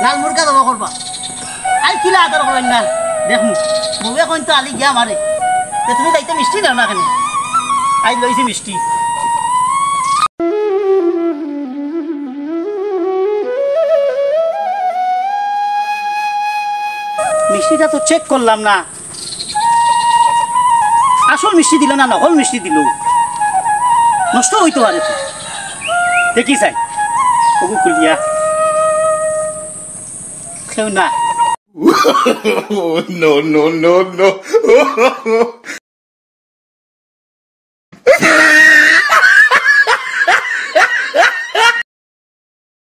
লাল মুরগা দাবা করবা আই কিলা আদর করেন না দেখুন বউয়ে কইন তো আলি গিয়া মারে তুমি যাইতে মিষ্টি নাও না কেন আই লইছি মিষ্টি মিষ্টিটা তো চেক করলাম না আসল মিষ্টি দিল না নকল মিষ্টি দিল নষ্ট হইতো পারে তো দেখি চাই ওগু কুলিয়া কেউ না no, no, no, no.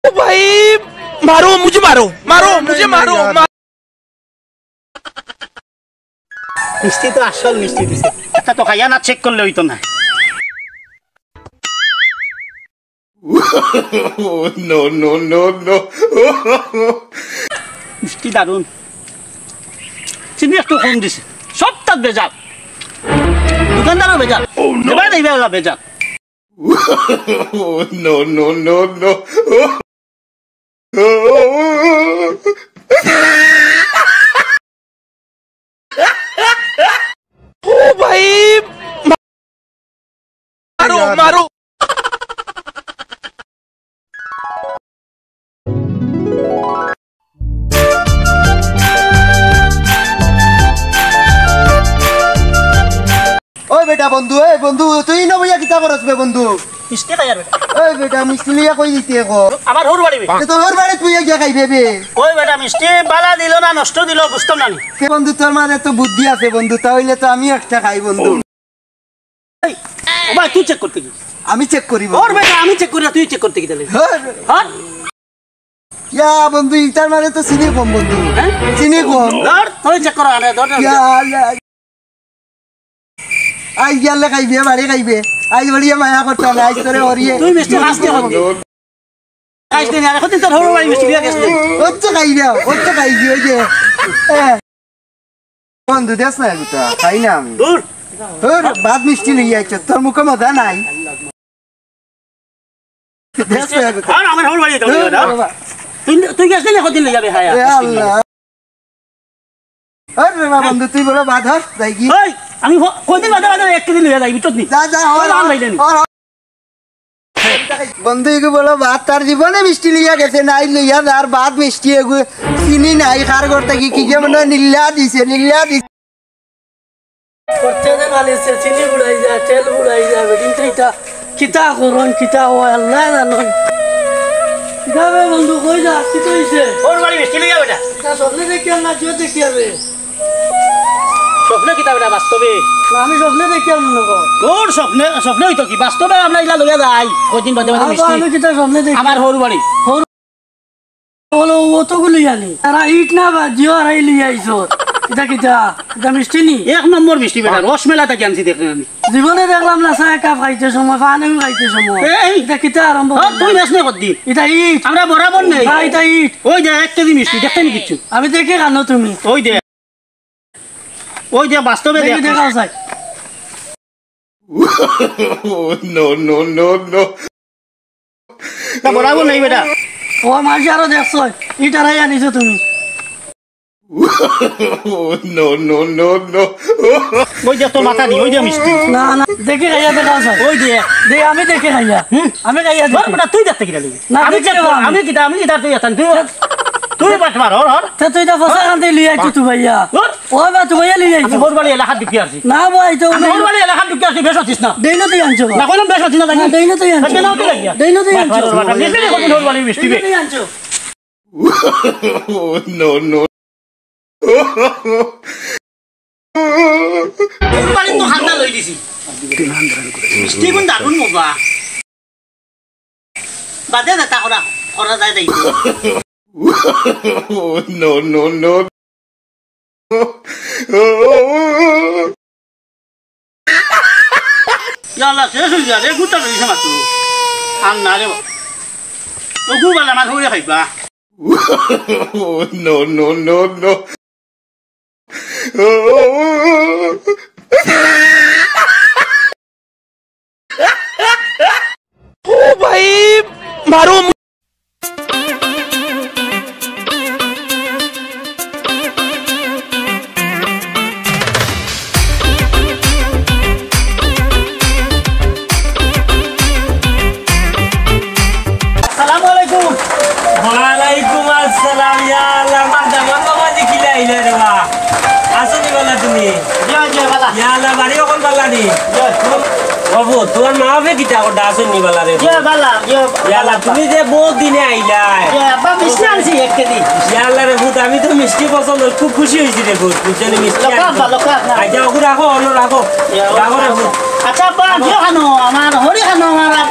भाई मारो मुझे मारो মিষ্টি তো আসল মিষ্টি দিছে একটা তো খাইয়া না চেক করলে হইতো না no, no, no, no. মিষ্টি দারুন চিনি একটু কম দিছে সব তার বেজাল দোকানদারও বেজাল এবার এইবার বেজাল no, no, no, no. ओ भाई मारो ওই বেটা বন্ধু এই বন্ধু তুই না বইয়া কিতা করছ বে বন্ধু মিষ্টি খাইয়ার ওই বেটা মিষ্টি লিয়া কই দিতে কো আবার হোর বাড়ি তো তোর বাড়ি তুই গিয়া খাইবে বে ওই বেটা মিষ্টি বালা দিল না নষ্ট দিল বুঝতাম না কে বন্ধু তোর মানে তো বুদ্ধি আছে বন্ধু তাহলে তো আমি একটা খাই বন্ধু ও ভাই তুই চেক করতে কি আমি চেক করিব ওর বেটা আমি চেক করি তুই চেক করতে কি তাহলে হ্যাঁ ইয়া বন্ধু ইটার মানে তো চিনি কম বন্ধু হ্যাঁ চিনি কম ধর তুই চেক কর আরে ধর ইয়া আই গেলে খাইবে বাড়ি খাইবে আই বড়িয়া মায়া করতে না আই তোরে ওরিয়ে তুই মিষ্টি খাসতে হবে আইস দিন আর কতদিন তোর হোর বাড়ি মিষ্টি দিয়া গেছে ওচ্চ খাইবে ওচ্চ খাইবে ওই যে বন্ধু দেশ না এটা খাই না আমি দূর তোর ভাত মিষ্টি লইয়া আইছ তোর মুখে মজা নাই আর আমার হল বাড়ি যাও তুই গেছিস না কতদিন যাবে হায়া আল্লাহ আরে বাবা বন্ধু তুই বড় বাধা যাই কি ওই আমি কতদিন বাদে বাদে এক দিন লইয়া যাই বিচত নি যা যা বন্ধু এগু বলো ভাত তার জীবনে মিষ্টি লিয়া গেছে নাই লইয়া আর ভাত মিষ্টি এগু চিনি নাই খার করতে কি যে মনে নীলা দিছে করতে দে বালিছে চিনি বুড়াই যায় তেল বুড়াই যাবে কিন্তু এটা কিতা করুন কিতা ও আল্লাহ জানুন যাবে বন্ধু কই যা কি কইছে ওর বাড়ি মিষ্টি লইয়া বেটা তা স্বপ্নে দেখি না জিও দেখি হবে স্বপ্নে কিতা বেটা বাস্তবে না আমি স্বপ্নে দেখি মনে কর তোর স্বপ্নে হইতো কি বাস্তবে আমরা ইলা লইয়া যাই কতদিন বাদে বাদে মিষ্টি আমি কিতা স্বপ্নে দেখি আমার হল বাড়ি বলো অতগুলো জানি তারা ইট না বা জিও হারাই লিয়ে আইছো কিতা কিতা কিতা মিষ্টি নি এক নম্বর মিষ্টি বেটা রসমেলা তাকে আনছি দেখেন আমি জীবনে দেখলাম না চা কাপ খাইতে সময় পানিও খাইতে সময় এই এটা কিতা আরম্ভ তুই বেশ না কতদিন এটা ইট আমরা বরাবর নেই না এটা ইট ওই যে 1 কেজি মিষ্টি দেখতে নি কিচ্ছু আমি দেখে কানো তুমি ওই যে বাস্তবে দেখি দেখাও চাই no, no, no, no. বরাবর নেই বেটা ও মাঝে আরো দেখছো ইটারাই আনিছো তুমি No, no, no, no. ওই যে তোর মাথা দি ওই যে মিষ্টি না না দেখে খাইয়া দেখাও চাই ওই যে দে আমি দেখে খাইয়া আমি খাইয়া বল দেখি বেটা তুই দেখতে কিটা লইবি না, আমি দেখতে দেখতে পাবো আমি। আমি কিটা তুই আছেন তুই বাট মার হর তা তুই তো ফসা কান্তে লিয়ে আইছো তুই ভাইয়া ও বা তুই ভাইয়া লিয়ে আমি আইছো হর বাড়ি এলাকা ঢুকি আসি না ভাই তো আমি হর বাড়ি এলাকা ঢুকি আসি বেশ আছিস না দেই না তুই আনছো না কইলাম বেশ আছিস না না, দেই না তুই আনছো দেই না তুই লাগিয়া দেই না তুই আনছো মিষ্টি কত হর বাড়ি মিষ্টি বে তুই আনছো No, no. হর বাড়ি তো হান্ডা লই দিছি মিষ্টি কোন দারুন মোবা বাদে না তা ওরা যায় দেই No, no, no. ইয়াল্লা শেষ হয়ে যা রে গুটা লইছে মাত্র আর না রে ও গুবালা মাছ হইয়া খাইবা No, no, no, no. ओ भाई मारो আসসালামু আলাইকুম ওয়ালাইকুম আসসালাম ইয়া আল্লাহ মাদা মামা দেখিলা ইলা রে বা আসনি বলা তুমি জয় জয় বালা ইয়া আল্লাহ বাড়ি কোন বালা নি জয় বাবু তোমার মা হবে কিটা ওটা আসনি বলা রে জয় বালা জয় ইয়া আল্লাহ তুমি যে বহুত দিনে আইলা জয় আব্বা মিষ্টি আনছি এক কেজি ইয়া আল্লাহ রে ভূত আমি তো মিষ্টি পছন্দ খুব খুশি হইছি রে ভূত বুঝছনি মিষ্টি লোকা আইজা ওগু রাখো অন্য রাখো রাখো রে ভূত আচ্ছা আব্বা জিও খানো আমার হরি খানো আমার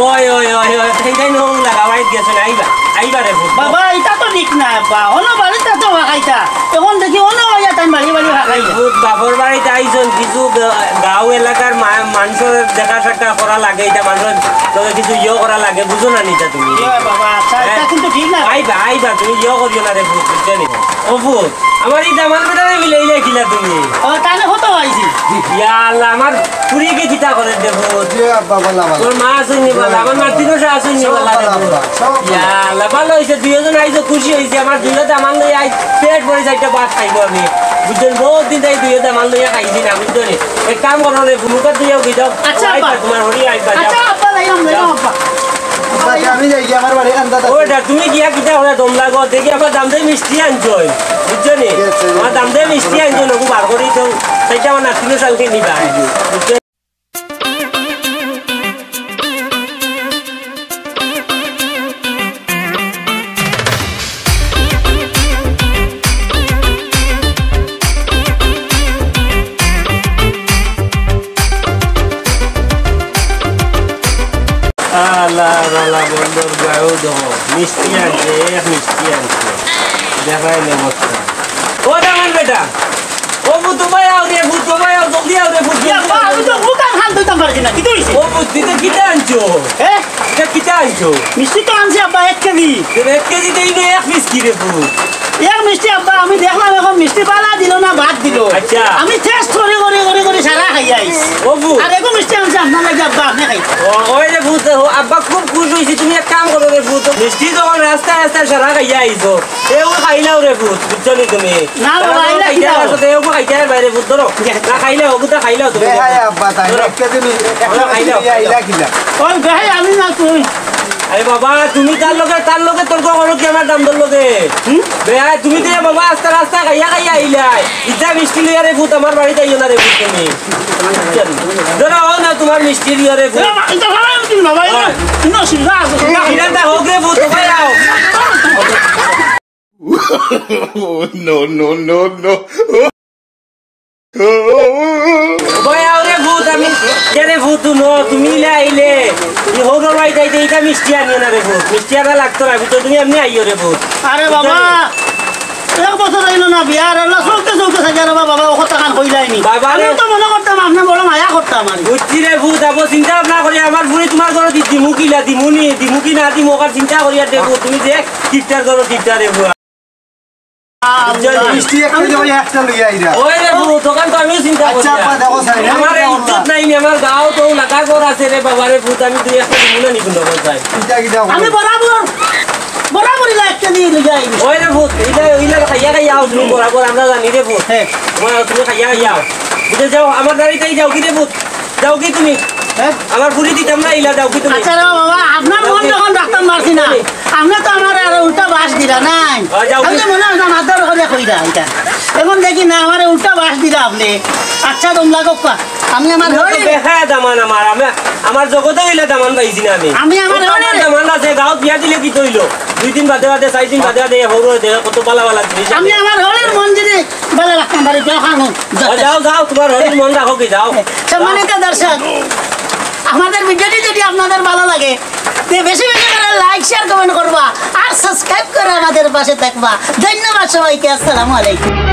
ওই ওই ওই ওই তাই নো লাগাবাই গেছে আইবা আইবা রে ভূত বাবা এটা তো ঠিক না আব্বা অন্য বাড়িতে তো খাইতা এখন দেখি অন্য হইয়া তাই বাড়ি বাড়ি খাইতা ভূত বাবর বাড়িতে আইজন কিছু গাঁও এলাকার মানুষের দেখা সাক্ষা করা লাগে এটা মানুষের তবে কিছু ইয়ে করা লাগে বুঝো না নিতা তুমি জয় বাবা আচ্ছা এটা কিন্তু ঠিক না আইবা আইবা তুমি ইয়ে করিও না রে ভূত বুঝছো নি ও ভূত আমার এই দামান বেটারে মিলাইলে খিলা তুমি ও তাহলে কত আইছি ইয়া আল্লাহ আমার পুরিকে কিতা করে দে ভূত তোর মা আসুন নিবালা আমার মা তিনও আসুন নিবালা রে ভূত ইয়া আল্লাহ ভালো হয়েছে দুইজন আইছো খুশি হয়েছে আমার দুইজন দামান লই আই পেট ভরে চারটা ভাত খাইবো আমি বুঝছেন বহুত দিন তাই দুইজন দামান লইয়া খাইছি না বুঝছো নি এক কাম করো রে মুখে দুইও গিদাও আচ্ছা, আইবা আব্বা। তোমার হরি আইবা আচ্ছা আব্বা লাইলাম আব্বা আমি যাই আমার বাড়ি আন্দা ওটা তুমি গিয়া কিতা ওরা দম লাগো দেখি আমার দাম দিয়ে মিষ্টি আনছো বুঝছো নি আমার দাম দিয়ে মিষ্টি আনছো নকু বার করি তো সেটা আমার নাতিনো সালকে নিবা বুঝছো আল্লাহ আল্লাহ বন্দর গায়ও দেখো মিষ্টি আনছে এক মিষ্টি আনছে দেখাই অবস্থা ও দামান বেটা ও ভূত ভাই আও রে ভূত ভাই আও জলদি আও রে ভূত আব্বা আমি তো মুখা খান দিতাম পারছি না কি কইছি ও ভূত দিতে কিটা আনছো হ্যাঁ এটা কিটা আনছো মিষ্টি তো আনছি আব্বা 1 কেজি কেজি 1 কেজি দেই না 1 পিস কি রে ফুট এক মিষ্টি আব্বা আমি দেখলাম এখন মিষ্টি পালা দিল না ভাত দিল আচ্ছা। আমি টেস্ট করে সারা খাই আইস ও ফুট আর এগো মিষ্টি আনছে আপনার লাগে আব্বা আপনি খাই ওই রে ফুট আব্বা খুব খুশি হইছি তুমি এক কাম করো রে ফুট মিষ্টি যখন রাস্তায় সারা খাইয়া আইছো এও খাইলাও রে ফুট বুঝছো নি তুমি না বাবা, আইলা কি দাও? এও খাইতে আর বাইরে ফুট ধরো না খাইলে ওগুতা খাইলাও তুমি বেহাই আব্বা তাই 1 কেজি আইলা কিলা ওই ভাই আমি না তুই আরে বাবা তুমি তার লগে তর্ক করো কি আমার দাম দর লগে বেহাই তুমি তো বাবা রাস্তা খাইয়া আইলাই ইচ্ছা মিষ্টি লইয়া রে ফুট আমার বাড়িতে আইও না রে ফুট তুমি ধরো না তোমার মিষ্টি লইয়া রে ফুট এটা ভালো কি বাবা এটা ইনো সিধা ইরাটা হোক রে ফুট ভাই আও Oh, no, no, no, no. ভাই আও রে ফুট আমি কে ফুট নো তুমি আইলে ই হোক ভাই যাইতে এটা মিষ্টি আনিও না রে ফুট মিষ্টি আনা লাগতো না তো তুমি এমনি আইও রে ফুট আরে বাবা এক বছর হইল না বিয়ার আল্লাহ চলতে সাজা রে বাবা ও কথা কান কই যায়নি বাবা রে। আমি তো মনে করতাম আপনি বড় মায়া করতাম আর বুঝছি রে ফুট আবো চিন্তা ভাবনা করি আমার ফুরি তোমার ঘরে দিমু কি না দিমু ওকার চিন্তা করি আর দেখো তুমি যে টিকটার করো টিকটার রে ফুট মিষ্টি একটা লইয়া আইরা ওই রে ফুট দোকান তো আমিও চিন্তা করি আচ্ছা আব্বা দেখো সাই আমার ইজ্জত নাই নি আমার গাঁও তো লাগা ঘর আছে রে বাবা রে ফুট আমি দুই একটা দিমু না নিকুন যাই কিটা আমি বরাবর একটা দিয়ে যাই ওই রে ভূত ইলা খাইয়া আও তুমি বরাবর আমরা জানি রে ভূত হ্যাঁ তোমার তুমি খাইয়া আও বুঝে যাও আমার বাড়িতেই যাও কি রে ভূত যাও কি তুমি হ্যাঁ আমার পুরি দিতাম না ইলা যাও কি তুমি আচ্ছা রে বাবা আপনার মন যখন ডাক্তার মারছি না আপনি তো আমার আর উল্টা বাস দিলা নাই যাও। আমি তো মনে হয় না মাথার করে কইরা এটা এখন দেখি না আমার উল্টা বাস দিলা আপনি আচ্ছা তোমরা কপ্পা আমি আমার ঘরে বেহা দামান আমার জগতে ইলা দামান পাইছি না আমি আমার ঘরে দামান আছে গাঁও বিয়া দিলে কি তৈলো 2 দিন বাদে 4 দিন বাদে হরো দেখো কত বালা জিনিস আমি আমার ঘরের মন যদি বেলা রাখতাম পারি যাও খানো যাও তোমার হরির মন রাখো কি যাও সম্মানিত দর্শক আমাদের ভিডিওটি যদি আপনাদের ভালো লাগে তে বেশি করে লাইক শেয়ার কমেন্ট করবা আর সাবস্ক্রাইব করে আমাদের পাশে থাকবা ধন্যবাদ সবাইকে আসসালামু আলাইকুম